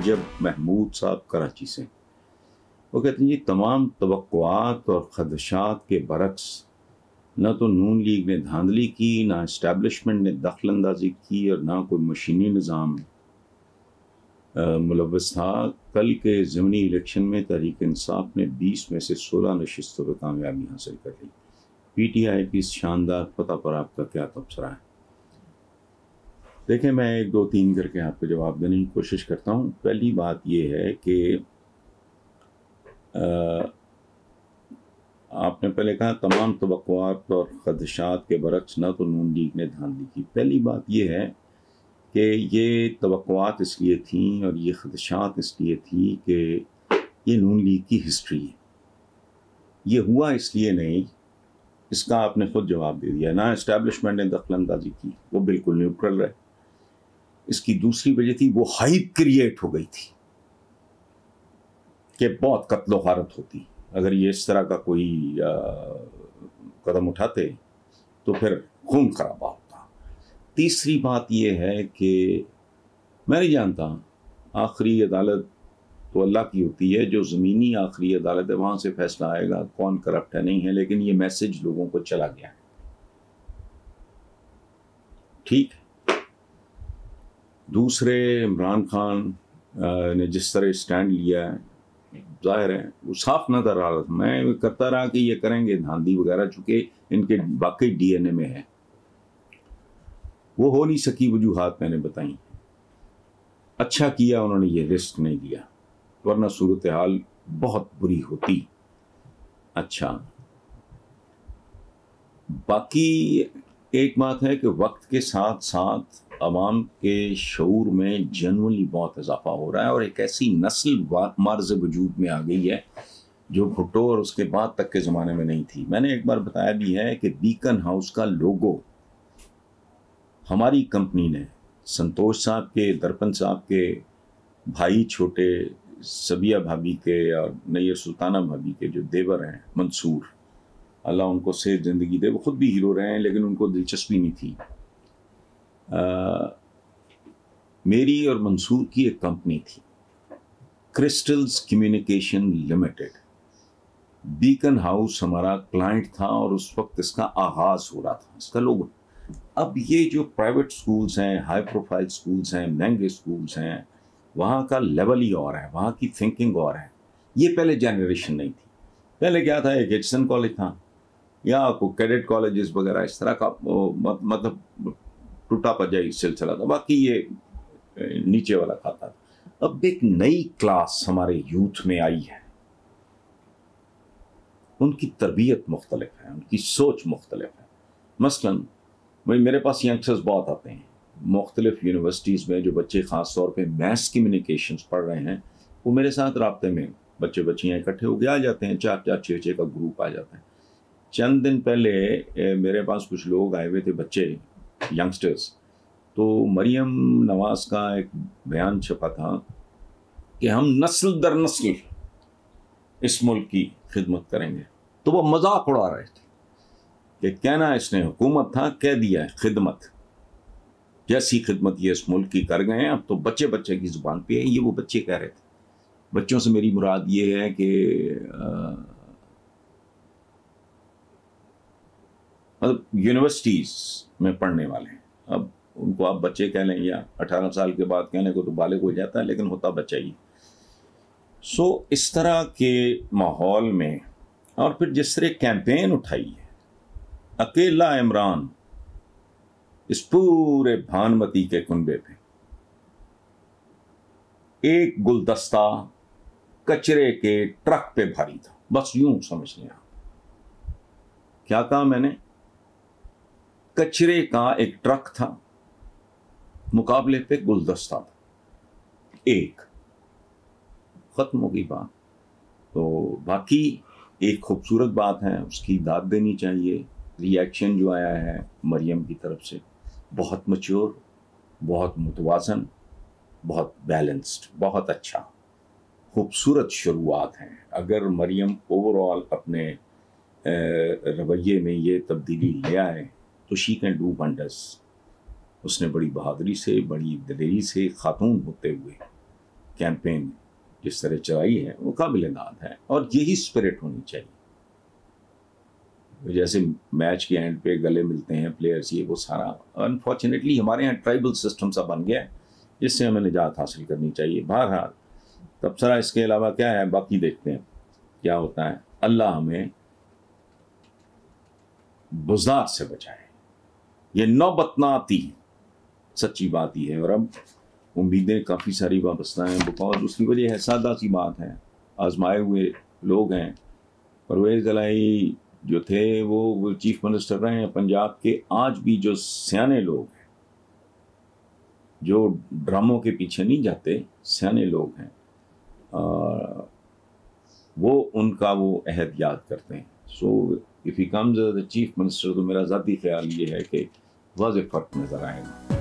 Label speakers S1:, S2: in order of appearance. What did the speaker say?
S1: रजब महमूद साहब कराची से। वो कहते हैं जी तमाम तवक्कुआत और खदशात के बरक्स न तो नून लीग ने धांधली की, ना इस्टेब्लिशमेंट ने दखल अंदाजी की और ना कोई मशीनी निज़ाम मुलव्वस था। कल के ज़मीनी इलेक्शन में तहरीक इंसाफ ने 20 में से 16 नशिस्तों पर कामयाबी हासिल कर ली। PTI की इस शानदार फतह पर आपका क्या तबसरा है? देखें, मैं 1, 2, 3 करके आपको जवाब देने की कोशिश करता हूँ। पहली बात यह है कि आपने पहले कहा तमाम तवक्कुआत और खदशात के बरक्स न तो नून लीग ने धांधली की। पहली बात यह है कि ये तवक्कुआत इसलिए थी और ये खदशात इसलिए थी कि ये नून लीग की हिस्ट्री है। ये हुआ इसलिए नहीं, इसका आपने खुद जवाब दे दिया। ना इस्टेब्लिशमेंट ने दखल अंदाजी की, वो बिल्कुल न्यूट्रल रहे। इसकी दूसरी वजह थी वो हाइप क्रिएट हो गई थी कि बहुत कत्लो गारत होती अगर ये इस तरह का कोई कदम उठाते तो फिर खून खराबा होता। तीसरी बात यह है कि मैं नहीं जानता, आखिरी अदालत तो अल्लाह की होती है, जो ज़मीनी आखिरी अदालत है वहाँ से फैसला आएगा कौन करप्ट है नहीं है, लेकिन ये मैसेज लोगों को चला गया है। ठीक है। दूसरे, इमरान खान ने जिस तरह स्टैंड लिया है, जाहिर है वो साफ नजर आ रहा था। मैं करता रहा कि ये करेंगे धांधली वगैरह, चूंकि इनके वाकई DNA में है। वो हो नहीं सकी वजूहात मैंने बताई। अच्छा किया उन्होंने ये रिस्क नहीं लिया, वरना सूरत हाल बहुत बुरी होती। अच्छा, बाकी एक बात है कि वक्त के साथ साथ अवाम के शऊर में जनरली बहुत इजाफा हो रहा है और एक ऐसी नस्ल मार्ज़ वजूद में आ गई है जो भुट्टो और उसके बाद तक के ज़माने में नहीं थी। मैंने एक बार बताया भी है कि बीकन हाउस का लोगो हमारी कंपनी ने संतोष साहब के, दर्पण साहब के भाई छोटे, सबिया भाभी के और नैयर सुल्ताना भाभी के जो देवर हैं मंसूर, अल्लाह उनको सेहत ज़िंदगी दे, वो खुद भी हीरो रहे हैं लेकिन उनको दिलचस्पी नहीं थी। मेरी और मंसूर की एक कंपनी थी, crystals communication limited. Beacon house हमारा क्लाइंट था और उस वक्त इसका आगाज हो रहा था, इसका लोगो। अब ये जो प्राइवेट स्कूल्स हैं, हाई प्रोफाइल स्कूल्स हैं, महंगे स्कूल्स हैं, वहाँ का लेवल ही और है, वहाँ की थिंकिंग और है। ये पहले जनरेशन नहीं थी। पहले क्या था, एक एचसन कॉलेज था या कोई कैडेट कॉलेजेस वगैरह, इस तरह का मतलब टूटा पजाई सिलसिला था। बाकी ये नीचे वाला खाता था। अब एक नई क्लास हमारे यूथ में आई है, उनकी तरबियत मुख्तलिफ है, उनकी सोच मुख्तलिफ है। मसलन भाई मेरे पास यंगस्टर्स बहुत आते हैं मुख्तलिफ यूनिवर्सिटीज़ में, जो बच्चे ख़ास तौर पे मैस कम्युनिकेशंस पढ़ रहे हैं, वो मेरे साथ राब्ते में बच्चे बच्चियाँ इकट्ठे हो के आ जाते हैं, 4-4, 6-6 का ग्रुप आ जाता है। चंद दिन पहले मेरे पास कुछ लोग आए हुए थे, बच्चे यंगस्टर्स। तो मरियम नवाज का एक बयान छपा था कि हम नस्ल दर नस्ल इस मुल्क की खिदमत करेंगे, तो वो मजाक उड़ा रहे थे कि कहना इसने हुकूमत था, कह दिया है खिदमत। जैसी खिदमत ये इस मुल्क की कर गए हैं, अब तो बच्चे बच्चे की जुबान पे है। ये वो बच्चे कह रहे थे। बच्चों से मेरी मुराद ये है कि मतलब यूनिवर्सिटीज़ में पढ़ने वाले हैं। अब उनको आप बच्चे कह लें या 18 साल के बाद कहने को तो बालिग हो जाता है, लेकिन होता बच्चा ही। सो इस तरह के माहौल में, और फिर जिस तरह कैंपेन उठाई है, अकेला इमरान इस पूरे भानुमती के कुनबे पे एक गुलदस्ता कचरे के ट्रक पे भारी था, बस यूं समझ लें आप। क्या कहा मैंने? कचरे का एक ट्रक था, मुकाबले पे गुलदस्ता था, एक। खत्म हो गई बात। तो बाकी एक खूबसूरत बात है, उसकी दाद देनी चाहिए। रिएक्शन जो आया है मरियम की तरफ से, बहुत मैच्योर, बहुत मुतवाज़न, बहुत बैलेंस्ड, बहुत अच्छा, खूबसूरत शुरुआत है। अगर मरियम ओवरऑल अपने रवैये में ये तब्दीली ले आए तो शी कैन डू वंडर्स। उसने बड़ी बहादुरी से, बड़ी दिलेरी से, खातून होते हुए कैंपेन जिस तरह चलाई है वो काबिल-ए-दाद है, और यही स्पिरिट होनी चाहिए। जैसे मैच के एंड पे गले मिलते हैं प्लेयर्स, ये वो सारा अनफॉर्चुनेटली हमारे यहाँ ट्राइबल सिस्टम सा बन गया है, जिससे हमें निजात हासिल करनी चाहिए। बहरहाल तबसरा इसके अलावा क्या है, बाकी देखते हैं क्या होता है। अल्लाह हमें बुज़ार से बचाए, ये नौबत ना आती, सच्ची बात ही है। और अब उम्मीदें काफ़ी सारी वाबस्ता हैं, बिकॉज उसकी वजह है, सादा सी बात है, आजमाए हुए लोग हैं। परवेज़ इलाही जो थे वो चीफ मिनिस्टर रहे हैं पंजाब के, आज भी जो सियाने लोग हैं, जो ड्रामों के पीछे नहीं जाते, सियाने लोग हैं, वो उनका वो अहद याद करते हैं। So if he comes as the chief minister, तो मेरा ज़ाती ख्याल ये है कि वाज़ेह फ़र्क नज़र आएगा।